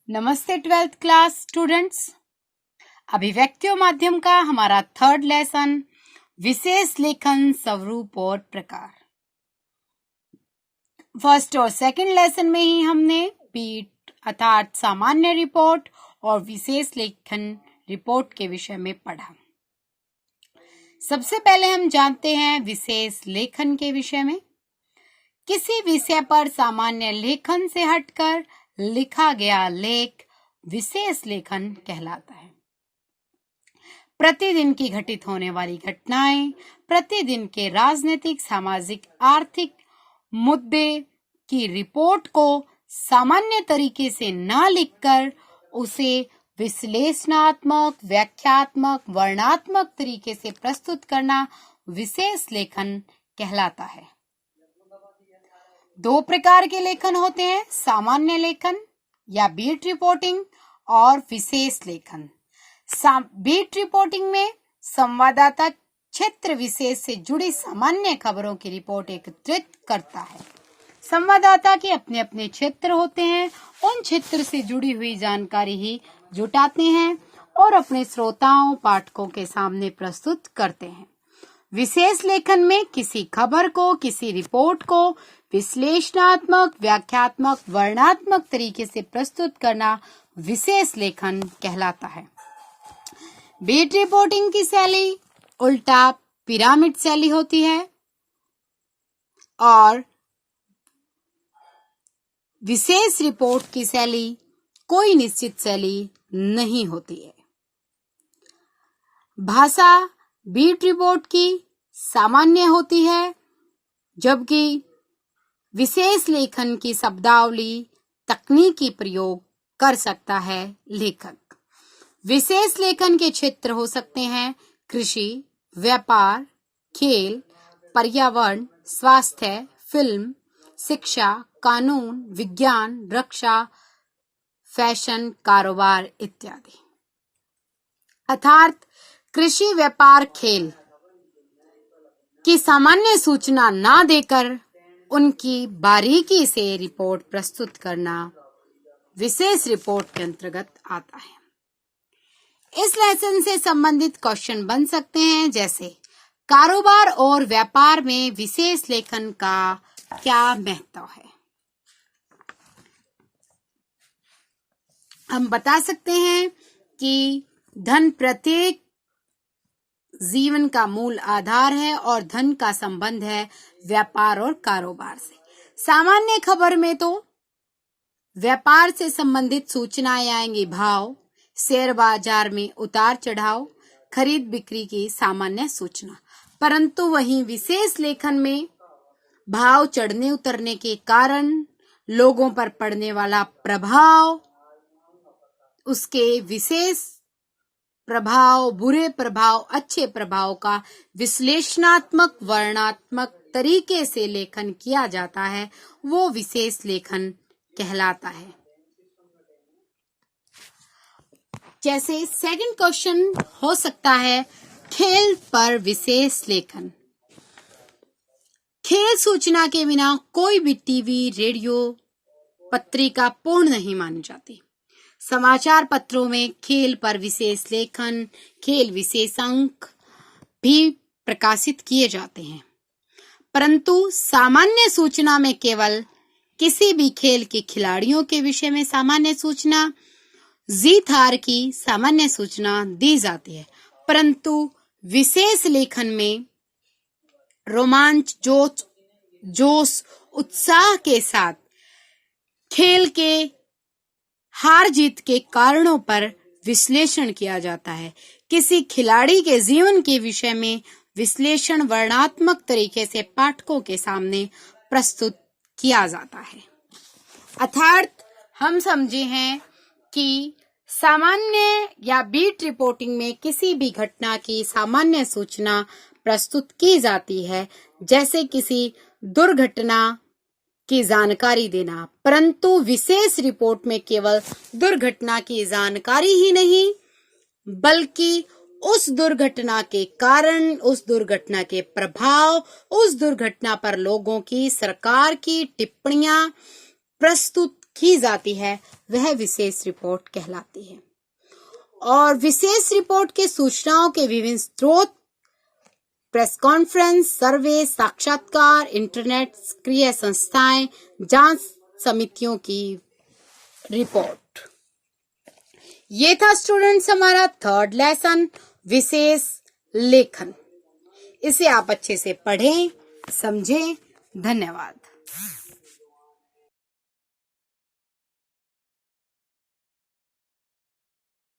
नमस्ते 12th class students. अभिव्यक्तियों माध्यम का हमारा थर्ड लेसन विशेष लेखन स्वरूप और प्रकार। फर्स्ट और सेकंड लेसन में ही हमने बीट अर्थात सामान्य रिपोर्ट और विशेष लेखन रिपोर्ट के विषय में पढ़ा। सबसे पहले हम जानते हैं विशेष लेखन के विषय में। किसी विषय पर सामान्य लेखन से हटकर लिखा गया लेख विशेष लेखन कहलाता है। प्रतिदिन की घटित होने वाली घटनाएं, प्रतिदिन के राजनीतिक, सामाजिक, आर्थिक मुद्दे की रिपोर्ट को सामान्य तरीके से ना लिखकर उसे विश्लेषणात्मक, व्याख्यात्मक, वर्णनात्मक तरीके से प्रस्तुत करना विशेष लेखन कहलाता है। दो प्रकार के लेखन होते हैं, सामान्य लेखन या बीट रिपोर्टिंग और विशेष लेखन। बीट रिपोर्टिंग में संवाददाता क्षेत्र विशेष से जुड़ी सामान्य खबरों की रिपोर्ट एकत्रित करता है। संवाददाता के अपने अपने क्षेत्र होते हैं, उन क्षेत्र से जुड़ी हुई जानकारी ही जुटाते हैं और अपने श्रोताओं, पाठकों के सामने प्रस्तुत करते हैं। विशेष लेखन में किसी खबर को, किसी रिपोर्ट को विश्लेषणात्मक, व्याख्यात्मक, वर्णनात्मक तरीके से प्रस्तुत करना विशेष लेखन कहलाता है। बीट रिपोर्टिंग की शैली उल्टा पिरामिड शैली होती है और विशेष रिपोर्ट की शैली कोई निश्चित शैली नहीं होती है। भाषा बीट रिपोर्ट की सामान्य होती है, जबकि विशेष लेखन की शब्दावली, तकनीकी प्रयोग कर सकता है लेखक। विशेष लेखन के क्षेत्र हो सकते हैं कृषि, व्यापार, खेल, पर्यावरण, स्वास्थ्य, फिल्म, शिक्षा, कानून, विज्ञान, रक्षा, फैशन, कारोबार इत्यादि। अर्थात कृषि, व्यापार, खेल की सामान्य सूचना ना देकर उनकी बारीकी से रिपोर्ट प्रस्तुत करना विशेष रिपोर्ट के अंतर्गत आता है। इस लेसन से संबंधित क्वेश्चन बन सकते हैं, जैसे कारोबार और व्यापार में विशेष लेखन का क्या महत्व है। हम बता सकते हैं कि धन प्रत्येक जीवन का मूल आधार है और धन का संबंध है व्यापार और कारोबार से। सामान्य खबर में तो व्यापार से संबंधित सूचनाएं आएंगी, भाव, शेयर बाजार में उतार चढ़ाव, खरीद बिक्री की सामान्य सूचना। परंतु वहीं विशेष लेखन में भाव चढ़ने उतरने के कारण, लोगों पर पड़ने वाला प्रभाव, उसके विशेष प्रभाव, बुरे प्रभाव, अच्छे प्रभाव का विश्लेषणात्मक, वर्णनात्मक तरीके से लेखन किया जाता है, वो विशेष लेखन कहलाता है। जैसे सेकंड क्वेश्चन हो सकता है खेल पर विशेष लेखन। खेल सूचना के बिना कोई भी टीवी, रेडियो, पत्रिका पूर्ण नहीं मानी जाती। समाचार पत्रों में खेल पर विशेष लेखन, खेल विशेष अंक भी प्रकाशित किए जाते हैं, परंतु सामान्य सूचना में केवल किसी भी खेल के खिलाड़ियों के विषय में सामान्य सूचना, जीत हार की सामान्य सूचना दी जाती है। परंतु विशेष लेखन में रोमांच, जोश, उत्साह के साथ खेल के हार जीत के कारणों पर विश्लेषण किया जाता है। किसी खिलाड़ी के जीवन के विषय में विश्लेषण वर्णनात्मक तरीके से पाठकों के सामने प्रस्तुत किया जाता है। अर्थात हम समझे हैं कि सामान्य या बीट रिपोर्टिंग में किसी भी घटना की सामान्य सूचना प्रस्तुत की जाती है, जैसे किसी दुर्घटना की जानकारी देना, परंतु विशेष रिपोर्ट में केवल दुर्घटना की जानकारी ही नहीं, बल्कि उस दुर्घटना के कारण, उस दुर्घटना के प्रभाव, उस दुर्घटना पर लोगों की, सरकार की टिप्पणियां प्रस्तुत की जाती है वह विशेष रिपोर्ट कहलाती है। और विशेष रिपोर्ट के सूचनाओं के विभिन्न स्रोत प्रेस कॉन्फ्रेंस, सर्वे, साक्षात्कार, इंटरनेट, सक्रिय संस्थाएं, जांच समितियों की रिपोर्ट। ये था स्टूडेंट्स हमारा थर्ड लेसन विशेष लेखन। इसे आप अच्छे से पढ़ें, समझें। धन्यवाद।